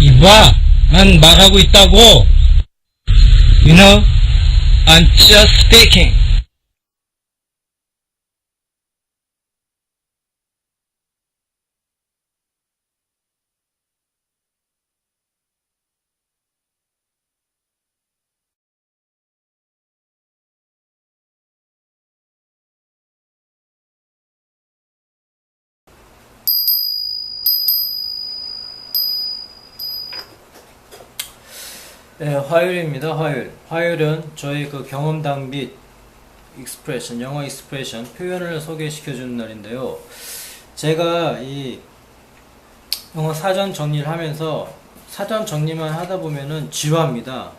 이봐, 난 말하고 있다고. You know, I'm just speaking. 네, 화요일입니다. 화요일은 저희 그 경험담 및 익스프레션, 영어 익스프레션, 표현을 소개시켜주는 날인데요. 제가 이 영어 사전 정리를 하면서 사전 정리만 하다 보면은 지루합니다.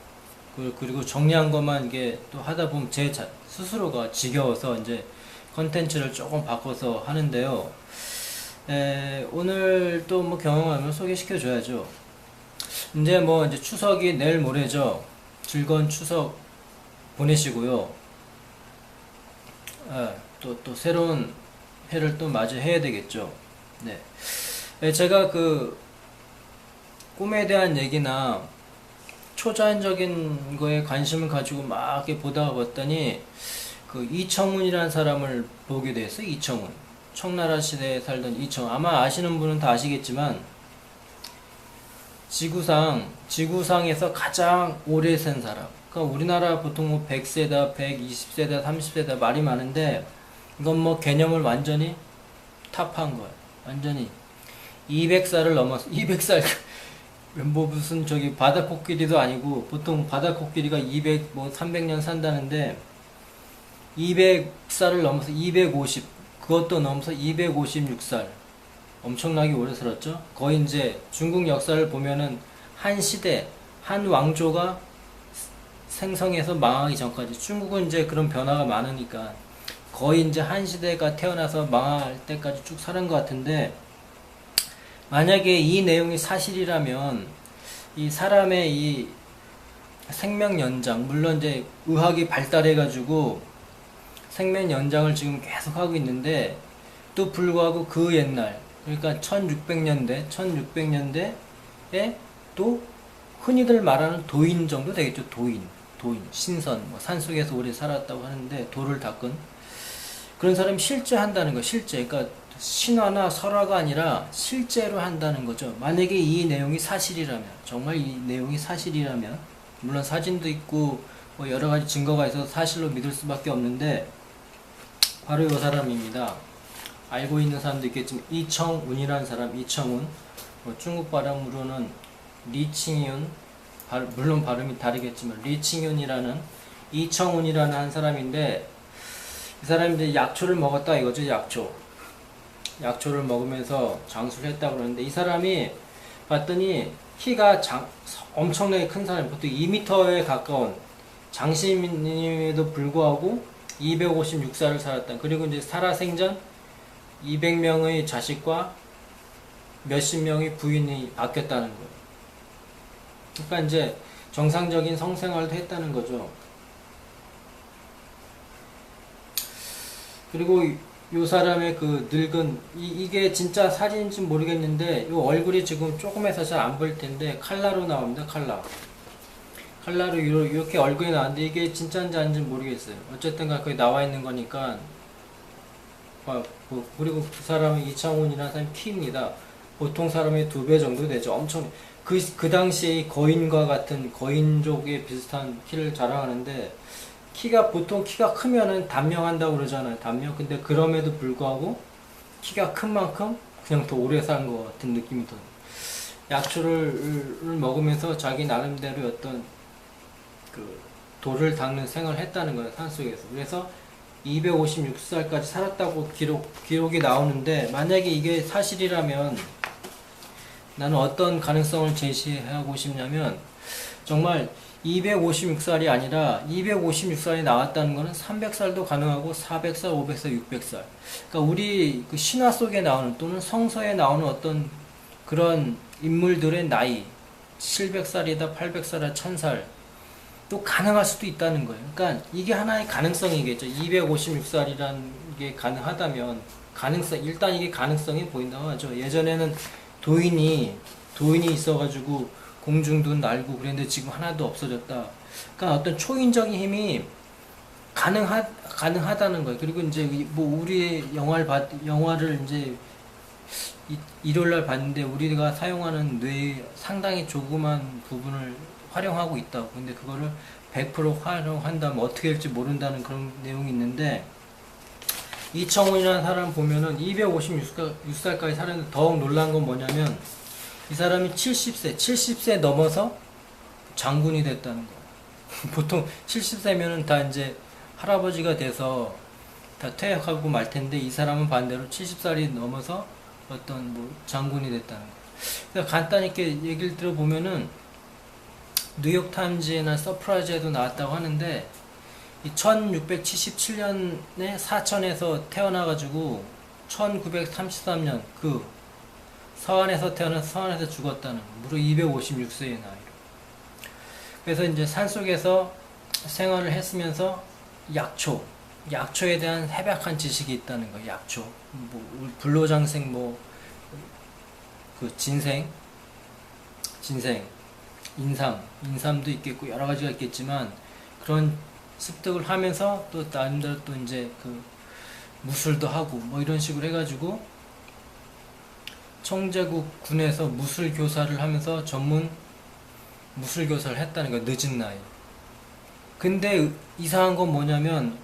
그리고 정리한 것만 이게 또 하다 보면 스스로가 지겨워서 이제 컨텐츠를 조금 바꿔서 하는데요. 오늘 또 뭐 경험하면 소개시켜줘야죠. 이제 추석이 내일 모레죠. 즐거운 추석 보내시고요. 또 새로운 해를 또 맞이해야 되겠죠. 네. 제가 그 꿈에 대한 얘기나 초자연적인 거에 관심을 가지고 막 이렇게 보다가 봤더니 그 이청훈이라는 사람을 보게 됐어요. 이청훈. 청나라 시대에 살던 이청훈. 아마 아시는 분은 다 아시겠지만 지구상에서 가장 오래 산 사람. 그러니까 우리나라 보통 뭐 100세다, 120세다, 30세다 말이 많은데 이건 뭐 개념을 완전히 탑한 거야. 완전히 200살을 넘어서 200살 뭐 무슨 저기 바다 코끼리도 아니고 보통 바다 코끼리가 200 뭐 300년 산다는데 200살을 넘어서 250 그것도 넘어서 256살 엄청나게 오래 살았죠. 거의 이제 중국 역사를 보면은 한 시대, 한 왕조가 생성해서 망하기 전까지 중국은 이제 그런 변화가 많으니까 거의 이제 한 시대가 태어나서 망할 때까지 쭉 사는 것 같은데 만약에 이 내용이 사실이라면 이 사람의 이 생명 연장 물론 이제 의학이 발달해가지고 생명 연장을 지금 계속 하고 있는데 또 불구하고 그 옛날 그러니까 1600년대에 또 흔히들 말하는 도인 정도 되겠죠. 도인, 신선, 뭐 산속에서 오래 살았다고 하는데 돌을 닦은 그런 사람이 실제 한다는 거, 실제. 그러니까 신화나 설화가 아니라 실제로 한다는 거죠. 만약에 이 내용이 사실이라면, 정말 이 내용이 사실이라면, 물론 사진도 있고 뭐 여러 가지 증거가 있어서 사실로 믿을 수밖에 없는데 바로 이 사람입니다. 알고 있는 사람도 있겠지만 이청운이라는 사람, 이청운 뭐 중국 발음으로는 리칭윤 물론 발음이 다르겠지만 리칭윤이라는 이청운이라는 한 사람인데 이 사람이 이제 약초를 먹었다 이거죠. 약초를 먹으면서 장수를 했다고 그러는데 이 사람이 봤더니 키가 엄청나게 큰 사람 보통 2m에 가까운 장신임에도 불구하고 256살을 살았다. 그리고 이제 살아생전 200명의 자식과 몇십 명의 부인이 바뀌었다는 거예요. 그러니까 이제 정상적인 성생활도 했다는 거죠. 그리고 이 사람의 그 늙은 이게 진짜 사진인지 모르겠는데 이 얼굴이 지금 조금해서 잘 안 보일 텐데 칼라로 나옵니다. 칼라로 이렇게 얼굴이 나왔는데 이게 진짜인지 아닌지 모르겠어요. 어쨌든 거기 나와 있는 거니까. 그리고 그 사람은 이창훈이라는 사람이 키입니다. 보통 사람의 2배 정도 되죠. 엄청 그 당시에 거인과 같은 거인족에 비슷한 키를 자랑하는데 보통 키가 크면은 단명한다고 그러잖아요. 단명. 근데 그럼에도 불구하고 키가 큰 만큼 그냥 더 오래 산 것 같은 느낌이 들어요. 약초를 먹으면서 자기 나름대로 어떤 그 돌을 닦는 생활을 했다는 거예요. 산속에서. 그래서 256살까지 살았다고 기록이 나오는데 만약에 이게 사실이라면 나는 어떤 가능성을 제시하고 싶냐면 정말 256살이 아니라 256살이 나왔다는 것은 300살도 가능하고 400살, 500살, 600살 그러니까 우리 그 신화 속에 나오는 또는 성서에 나오는 어떤 그런 인물들의 나이 700살이다, 800살이다, 1000살 또 가능할 수도 있다는 거예요. 그러니까 이게 하나의 가능성이겠죠. 256살이라는 게 가능하다면 일단 이게 가능성이 보인다고 하죠. 예전에는 도인이 도인이 있어가지고 공중도 날고 그랬는데 지금 하나도 없어졌다. 그러니까 어떤 초인적인 힘이 가능하다는 거예요. 그리고 이제 뭐 우리의 영화를 이제 일요일 날 봤는데 우리가 사용하는 뇌의 상당히 조그만 부분을 활용하고 있다고. 근데 그거를 100% 활용한다면 어떻게 될지 모른다는 그런 내용이 있는데, 이청훈이라는 사람 보면은 256살까지 살았는데 더욱 놀란 건 뭐냐면 이 사람이 70세 넘어서 장군이 됐다는 거. 보통 70세면은 다 이제 할아버지가 돼서 다 퇴역하고 말 텐데 이 사람은 반대로 70살이 넘어서 어떤 뭐 장군이 됐다는 거. 그래서 간단히 이렇게 얘기를 들어보면은 뉴욕타임즈나 서프라이즈에도 나왔다고 하는데, 이 1677년에 사천에서 태어나가지고 1933년 그 서안에서 태어나서 서안에서 죽었다는 거. 무려 256세의 나이로. 그래서 이제 산속에서 생활을 했으면서 약초에 대한 해박한 지식이 있다는 거예요. 약초, 뭐 불로장생, 뭐 그 진생, 인삼도 있겠고 여러 가지가 있겠지만 그런 습득을 하면서 또 나름대로 또 이제 그 무술도 하고 뭐 이런 식으로 해가지고 청제국 군에서 무술 교사를 하면서 전문 무술 교사를 했다는 거예요. 늦은 나이. 근데 이상한 건 뭐냐면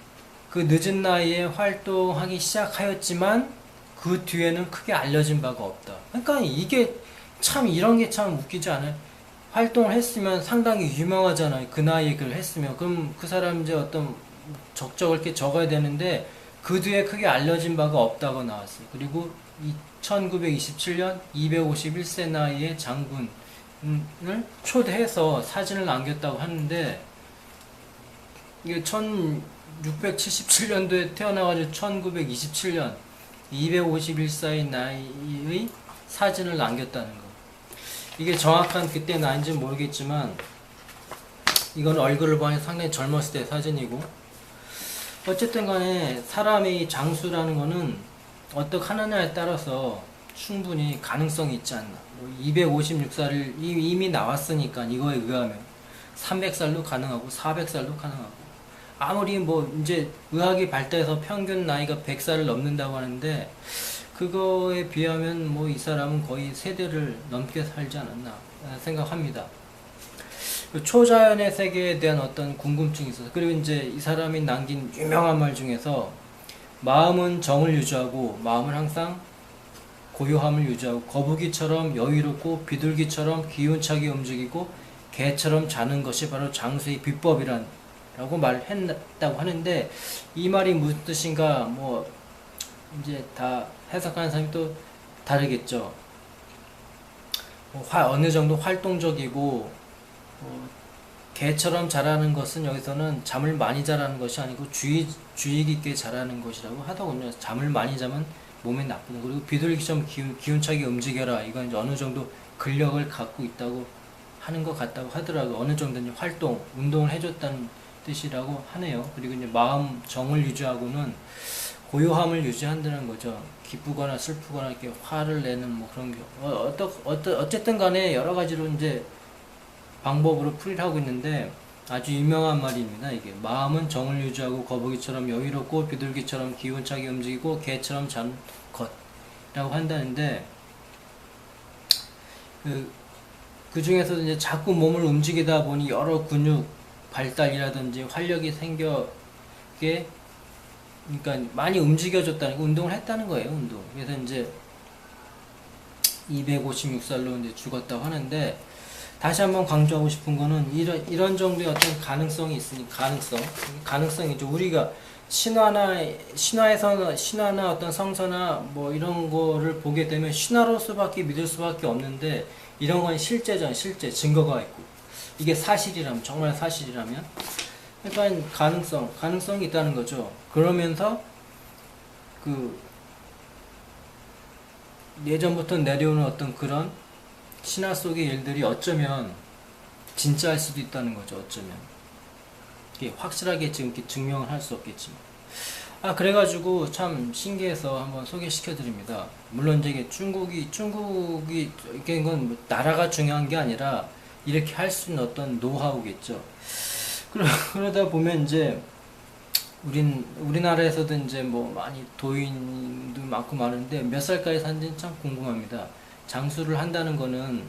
그 늦은 나이에 활동하기 시작하였지만 그 뒤에는 크게 알려진 바가 없다. 그러니까 이게 참 이런 게 참 웃기지 않아요? 활동을 했으면 상당히 유명하잖아요. 그 나이에 그걸 했으면. 그럼 그 사람 이제 어떤 적적을 이렇게 적어야 되는데 그 뒤에 크게 알려진 바가 없다고 나왔어요. 그리고 1927년 251세 나이에 장군을 초대해서 사진을 남겼다고 하는데, 이게 1677년도에 태어나가지고 1927년 251세의 나이의 사진을 남겼다는 거. 이게 정확한 그때 나이인지는 모르겠지만 이건 얼굴을 보니 상당히 젊었을 때 사진이고, 어쨌든 간에 사람의 장수라는 거는 어떻게 하느냐에 따라서 충분히 가능성이 있지 않나. 256살을 이미 나왔으니까 이거에 의하면 300살도 가능하고 400살도 가능하고, 아무리 뭐 이제 의학이 발달해서 평균 나이가 100살을 넘는다고 하는데 그거에 비하면 뭐 이 사람은 거의 세대를 넘게 살지 않았나 생각합니다. 초자연의 세계에 대한 어떤 궁금증이 있어서. 그리고 이제 이 사람이 남긴 유명한 말 중에서 마음은 정을 유지하고 마음은 항상 고요함을 유지하고 거북이처럼 여유롭고 비둘기처럼 기운차게 움직이고 개처럼 자는 것이 바로 장수의 비법이란 라고 말했다고 하는데, 이 말이 무슨 뜻인가 뭐 이제 다 해석하는 사람이 또 다르겠죠. 어느 정도 활동적이고 개처럼 자라는 것은 여기서는 잠을 많이 자라는 것이 아니고 주의 깊게 자라는 것이라고 하더군요. 잠을 많이 자면 몸에 나쁘다. 그리고 비둘기처럼 기운차게 움직여라. 이건 이제 어느 정도 근력을 갖고 있다고 하는 것 같다고 하더라고요. 어느 정도 이제 운동을 해줬다는 뜻이라고 하네요. 그리고 이제 마음 정을 유지하고는 고요함을 유지한다는 거죠. 기쁘거나 슬프거나 이렇게 화를 내는 뭐 그런 게 어쨌든 간에 여러 가지로 이제 방법으로 풀이를 하고 있는데 아주 유명한 말입니다. 이게 마음은 정을 유지하고 거북이처럼 여유롭고 비둘기처럼 기운차게 움직이고 개처럼 자는 것이라고 한다는데, 그 중에서도 이제 자꾸 몸을 움직이다 보니 여러 근육 발달이라든지 활력이 생겨게, 그러니까 많이 움직여줬다는 거, 운동을 했다는 거예요. 운동. 그래서 이제 256살로 이제 죽었다고 하는데, 다시 한번 강조하고 싶은 거는 이런 정도의 어떤 가능성이 있으니 가능성이죠. 우리가 신화나 어떤 성서나 뭐 이런 거를 보게 되면 신화로서밖에 믿을 수밖에 없는데, 이런 건 실제 증거가 있고 이게 사실이라면, 정말 사실이라면, 그러니까 가능성이 있다는 거죠. 그러면서 예전부터 내려오는 어떤 그런 신화 속의 일들이 어쩌면 진짜일 수도 있다는 거죠. 어쩌면 이게 확실하게 지금 이렇게 증명을 할 수 없겠지만, 그래가지고 참 신기해서 한번 소개시켜 드립니다. 물론 이게 중국이, 이건 뭐 나라가 중요한 게 아니라 이렇게 할 수 있는 어떤 노하우겠죠. 그러다 보면 이제, 우리나라에서도 이제 뭐 많이 도인도 많고 많은데 몇 살까지 사는지 참 궁금합니다. 장수를 한다는 거는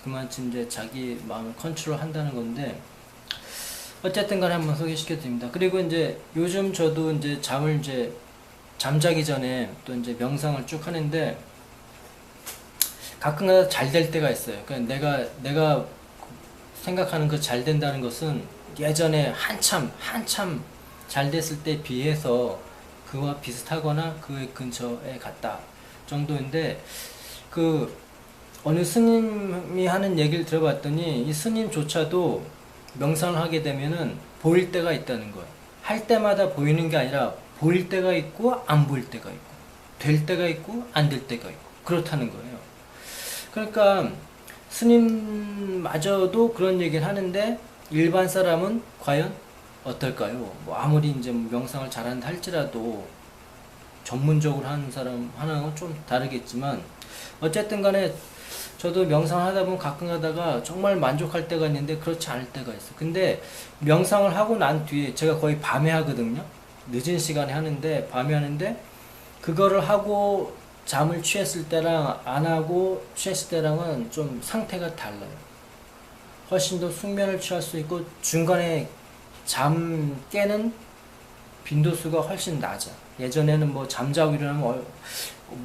그만큼 이제 자기 마음을 컨트롤 한다는 건데, 어쨌든 간에 한번 소개시켜 드립니다. 그리고 이제 요즘 저도 이제 잠자기 전에 또 이제 명상을 쭉 하는데 가끔가다 잘 될 때가 있어요. 그러니까 내가 생각하는 그 잘 된다는 것은 예전에 한참 잘 됐을 때 비해서 그와 비슷하거나 그 근처에 갔다 정도인데, 어느 스님이 하는 얘기를 들어봤더니 이 스님조차도 명상을 하게 되면은 보일 때가 있다는 거예요. 할 때마다 보이는 게 아니라 보일 때가 있고 안 보일 때가 있고 될 때가 있고 안 될 때가 있고 그렇다는 거예요. 그러니까 스님마저도 그런 얘기를 하는데 일반 사람은 과연 어떨까요? 뭐 아무리 이제 명상을 잘한다 할지라도 전문적으로 하는 사람 하나는 좀 다르겠지만, 어쨌든 간에 저도 명상을 하다 보면 가끔 가다가 정말 만족할 때가 있는데 그렇지 않을 때가 있어. 근데 명상을 하고 난 뒤에, 제가 거의 밤에 하거든요. 늦은 시간에 하는데 밤에 하는데, 그거를 하고 잠을 취했을 때랑 안 하고 취했을 때랑은 좀 상태가 달라요. 훨씬 더 숙면을 취할 수 있고 중간에 잠 깨는 빈도수가 훨씬 낮아. 예전에는 뭐 잠자고 일어나면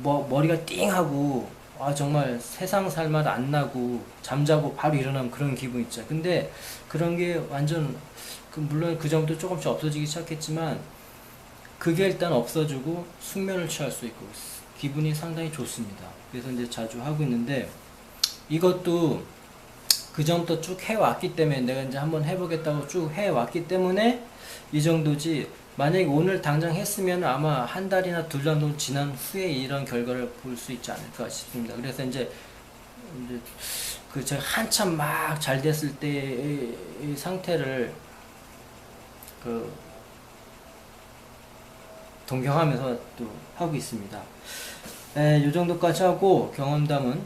머리가 띵하고 정말 세상 살맛 안 나고 잠자고 바로 일어나면 그런 기분 있죠. 근데 그런 게 완전 물론 그 전부터 조금씩 없어지기 시작했지만 그게 일단 없어지고 숙면을 취할 수 있고 기분이 상당히 좋습니다. 그래서 이제 자주 하고 있는데, 이것도 그 전부터 쭉 해왔기 때문에, 내가 이제 한번 해보겠다고 쭉 해왔기 때문에 이 정도지, 만약에 오늘 당장 했으면 아마 한 달이나 둘 정도 지난 후에 이런 결과를 볼 수 있지 않을까 싶습니다. 그래서 이제 제가 한참 막 잘 됐을 때의 상태를 동경하면서 또 하고 있습니다. 요 정도까지 하고, 경험담은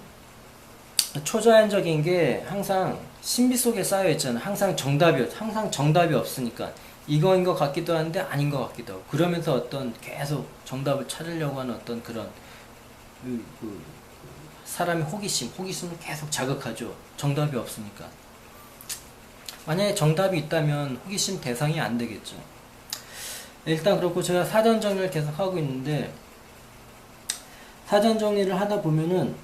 초자연적인 게 항상 신비 속에 쌓여 있잖아요. 항상 정답이 없으니까 이거인 것 같기도 한데 아닌 것 같기도 하고, 그러면서 어떤 계속 정답을 찾으려고 하는 어떤 그런 사람의 호기심을 계속 자극하죠. 정답이 없으니까. 만약에 정답이 있다면 호기심 대상이 안 되겠죠. 일단 그렇고, 제가 사전 정리를 계속 하고 있는데, 사전 정리를 하다 보면은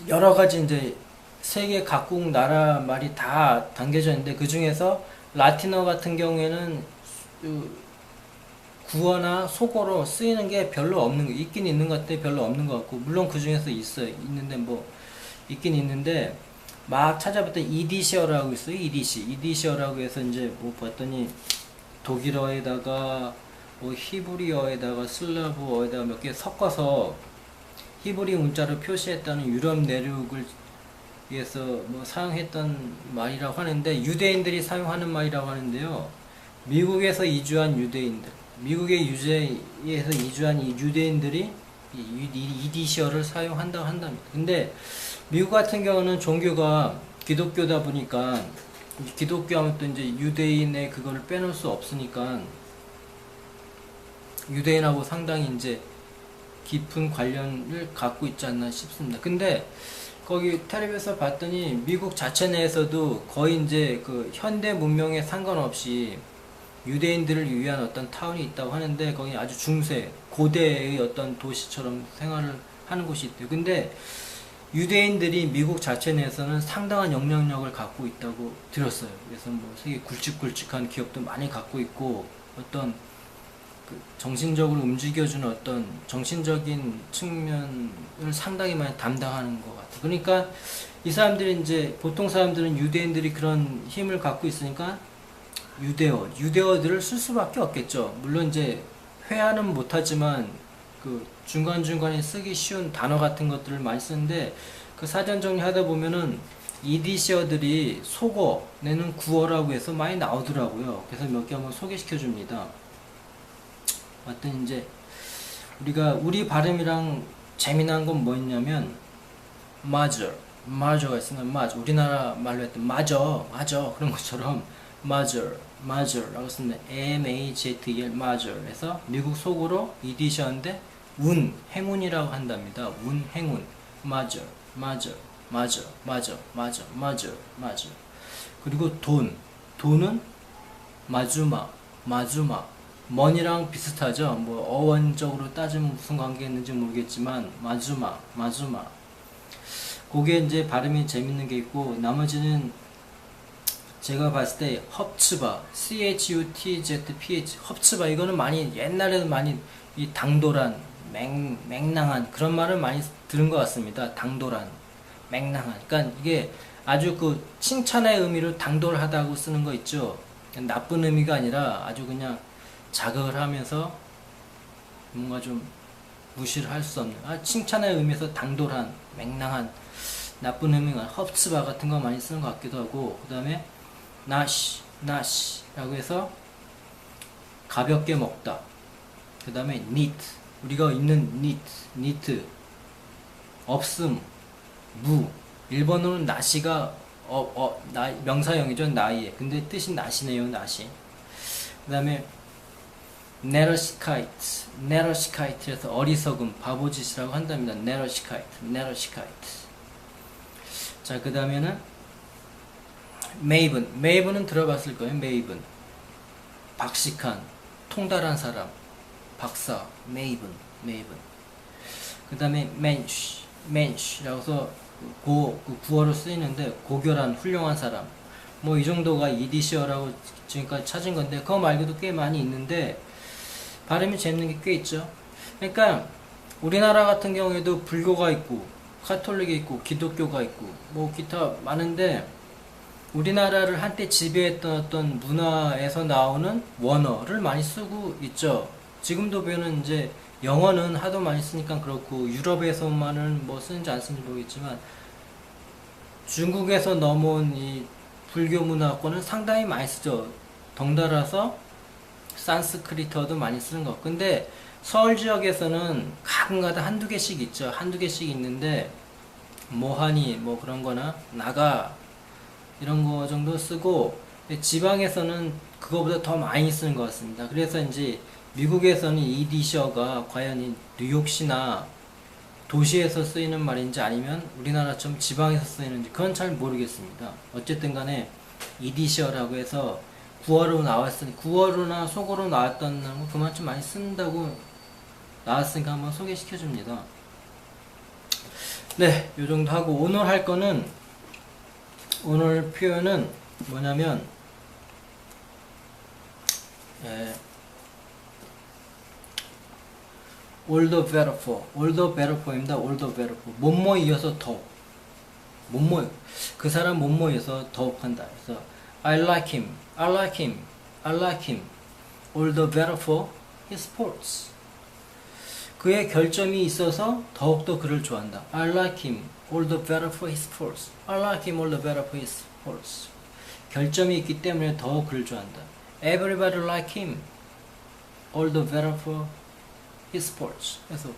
여러 가지 이제 세계 각국 나라 말이 다 담겨져 있는데, 그 중에서 라틴어 같은 경우에는 구어나 속어로 쓰이는 게 별로 없는 거, 있긴 있는 것 같아. 별로 없는 것 같고, 물론 그 중에서 있는데 뭐 있긴 있는데, 막 찾아봤더니 이디시어라고 있어요. 이디시어라고 해서 이제 뭐 봤더니 독일어에다가 뭐 히브리어에다가 슬라브어에다가 몇 개 섞어서 히브리 문자로 표시했다는 유럽 내륙을 위해서 뭐 사용했던 말이라고 하는데, 유대인들이 사용하는 말이라고 하는데요. 미국에서 이주한 유대인들, 미국의 유대에서 이주한 이 유대인들이 이디시어를 사용한다고 한답니다. 근데 미국 같은 경우는 종교가 기독교다 보니까, 기독교 하면 또 이제 유대인의 그거를 빼놓을 수 없으니까 유대인하고 상당히 이제 깊은 관련을 갖고 있지 않나 싶습니다. 근데 거기 텔레비에서 봤더니 미국 자체 내에서도 거의 이제 그 현대 문명에 상관없이 유대인들을 위한 어떤 타운이 있다고 하는데, 거기 아주 중세, 고대의 어떤 도시처럼 생활을 하는 곳이 있대요. 근데 유대인들이 미국 자체 내에서는 상당한 영향력을 갖고 있다고 들었어요. 그래서 뭐 되게 굵직굵직한 기업도 많이 갖고 있고, 어떤 정신적으로 움직여주는 어떤 정신적인 측면을 상당히 많이 담당하는 것 같아요. 그러니까 이 사람들이 이제, 보통 사람들은 유대인들이 그런 힘을 갖고 있으니까 유대어들을 쓸 수밖에 없겠죠. 물론 이제 회화는 못하지만 그 중간중간에 쓰기 쉬운 단어 같은 것들을 많이 쓰는데, 그 사전 정리하다 보면은 이디시어들이 속어 내는 구어라고 해서 많이 나오더라고요. 그래서 몇 개 한번 소개시켜 줍니다. 하여튼 이제 우리 발음이랑 재미난 건 뭐였냐면 맞아가 있으면 맞아. 우리나라 말로 했던 맞아 그런 것처럼 맞아라고 쓰는데 MAZER 맞아에서 미국 속으로 이디션인데 행운이라고 한답니다. 행운 맞아. 그리고 돈은 마주마 money랑 비슷하죠. 뭐 어원적으로 따지면 무슨 관계가 있는지 모르겠지만 마주마 그게 이제 발음이 재밌는 게 있고, 나머지는 제가 봤을 때 헙츠바 CHUTZPH 헙츠바 이거는 많이 옛날에는 많이 이 당돌한 맹랑한 그런 말을 많이 들은 것 같습니다. 당돌한 맹랑한, 그러니까 이게 아주 그 칭찬의 의미로 당돌하다고 쓰는 거 있죠. 나쁜 의미가 아니라 아주 그냥 자극을 하면서 뭔가 좀 무시를 할 수 없는, 칭찬의 의미에서 당돌한 맹랑한 나쁜 의미가 헙츠바 같은 거 많이 쓰는 것 같기도 하고, 그 다음에 나시라고 해서 가볍게 먹다. 그 다음에 neat, 우리가 있는 neat 없음, 일본어는 나시가 명사형이죠. 나이에. 근데 뜻이 나시네요. 나시. 그 다음에 네러시카이트에서 어리석음, 바보짓이라고 한답니다. 네러시카이트. 자, 그 다음에는 메이븐은 들어봤을 거예요. 메이븐, 박식한, 통달한 사람, 박사, 메이븐. 그 다음에 맨쉬라고 해서 구어로 쓰이는데 고결한, 훌륭한 사람. 뭐 이 정도가 이디시어라고 지금까지 찾은 건데, 그거 말고도 꽤 많이 있는데 발음이 재밌는 게 꽤 있죠. 그러니까 우리나라 같은 경우에도 불교가 있고 카톨릭이 있고 기독교가 있고 뭐 기타 많은데, 우리나라를 한때 지배했던 어떤 문화에서 나오는 원어를 많이 쓰고 있죠. 지금도 보면 이제 영어는 하도 많이 쓰니까 그렇고, 유럽에서만은 뭐 쓰는지 안 쓰는지 모르겠지만 중국에서 넘어온 이 불교 문화권은 상당히 많이 쓰죠. 덩달아서 산스크리트어도 많이 쓰는 것. 근데 서울 지역에서는 가끔가다 한두 개씩 있죠. 한두 개씩 있는데 모하니 뭐 그런 거나 나가 이런 거 정도 쓰고, 지방에서는 그거보다 더 많이 쓰는 것 같습니다. 그래서 이제 미국에서는 이디셔가 과연 이 뉴욕시나 도시에서 쓰이는 말인지 아니면 우리나라처럼 지방에서 쓰이는지 그건 잘 모르겠습니다. 어쨌든 간에 이디셔라고 해서 구어로나 속어로 나왔던 거 그만큼 많이 쓴다고 나왔으니까 한번 소개시켜 줍니다. 네, 요 정도 하고, 오늘 표현은 뭐냐면 all the better for입니다. all the better for, 뭐뭐 이어서 더욱, 그 사람 뭐뭐 이어서 더욱 한다. 그래서 I like him all the better for his sports. 그의 결점이 있어서 더욱더 그를 좋아한다. I like him all the better for his sports. 결점이 있기 때문에 더 그를 좋아한다. Everybody like him all the better for his sports. 그래서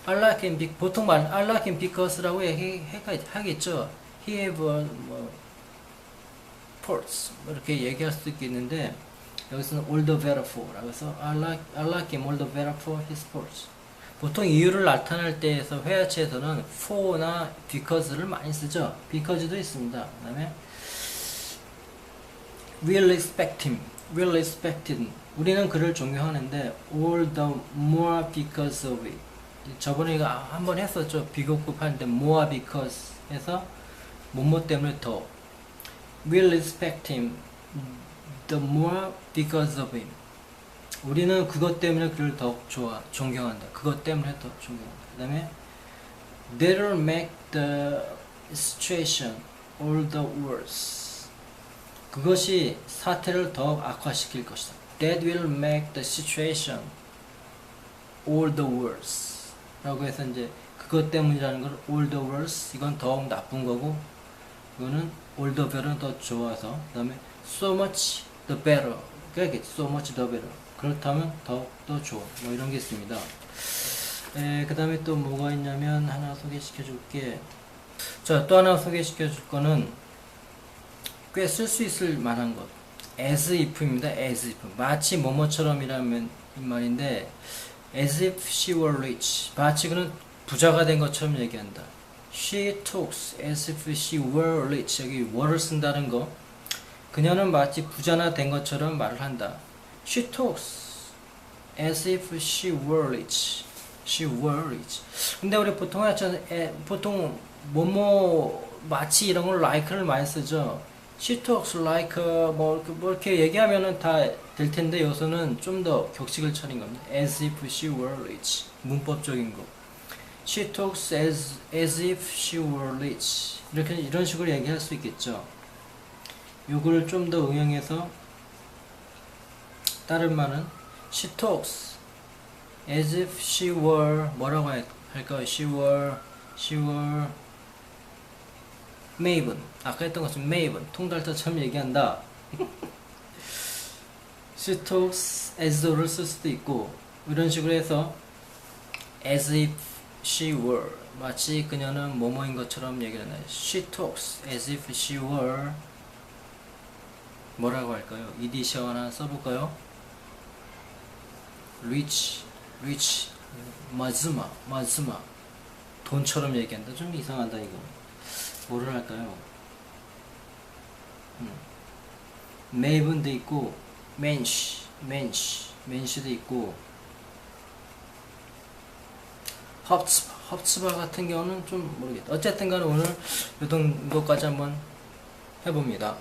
I like him, 보통 I like him because라고 하겠죠. He have sports 이렇게 얘기할 수도 있겠는데, 여기서는 all the better for라고 해서 I like him all the better for his sports. 보통 이유를 나타낼 때에서 회화체에서는 for나 because를 많이 쓰죠. because도 있습니다. 그 다음에 we'll expect him. 우리는 그를 존경하는데 all the more because of it. 저번에 이거 한번 했었죠. 비교급 하는데 more because 해서 뭐뭐 때문에 더. we'll respect him the more because of him. 우리는 그것 때문에 그를 더욱 존경한다. 그것 때문에 더 존경한다. 그 다음에 that'll make the situation all the worse. 그것이 사태를 더욱 악화시킬 것이다. That will make the situation all the worse. 라고 해서 이제 그것 때문이라는 걸 all the worse, 이건 더욱 나쁜 거고, 이거는 all the better는 더 좋아서, 그 다음에 so much the better. 그러니까 so much the better. 그렇다면 더욱더 좋은 뭐 이런 게 있습니다. 그 다음에 또 뭐가 있냐면 하나 소개시켜 줄게. 자, 또 하나 소개시켜 줄 거는 꽤 쓸 수 있을 만한 것. as if입니다. as if. 마치 뭐뭐처럼이라면 이 말인데 as if she were rich. 마치 그는 부자가 된 것처럼 얘기한다. She talks as if she were rich. 여기 were를 쓴다는 거. 그녀는 마치 부자나 된 것처럼 말을 한다. She talks as if she were rich. She were rich. 근데 우리 보통 보통 뭐뭐 마치 이런 걸 like를 많이 쓰죠. She talks like 뭐 이렇게 얘기하면은 다 될 텐데 여기서는 좀 더 격식을 차린 겁니다. As if she were rich. 문법적인 거. She talks as if she were rich. 이렇게 이런 식으로 얘기할 수 있겠죠. 요거를 좀 더 응용해서 다른 말은 She talks as if she were 뭐라고 할까요? She were Maven. 아까 했던 것처럼 Maven. 통달터처럼 얘기한다. She talks as though를 쓸 수도 있고 이런 식으로 해서 as if she were 마치 그녀는 뭐뭐인 것처럼 얘기를 한다. She talks as if she were 뭐라고 할까요? 이디션 하나 써볼까요? rich 마즈마 돈처럼 얘기한다. 좀 이상하다 이거. 뭐를 할까요? 메이븐도 있고 맨시도 있고 헙츠바 같은 경우는 좀 모르겠다. 어쨌든 간에 오늘 요 정도까지 한번 해봅니다.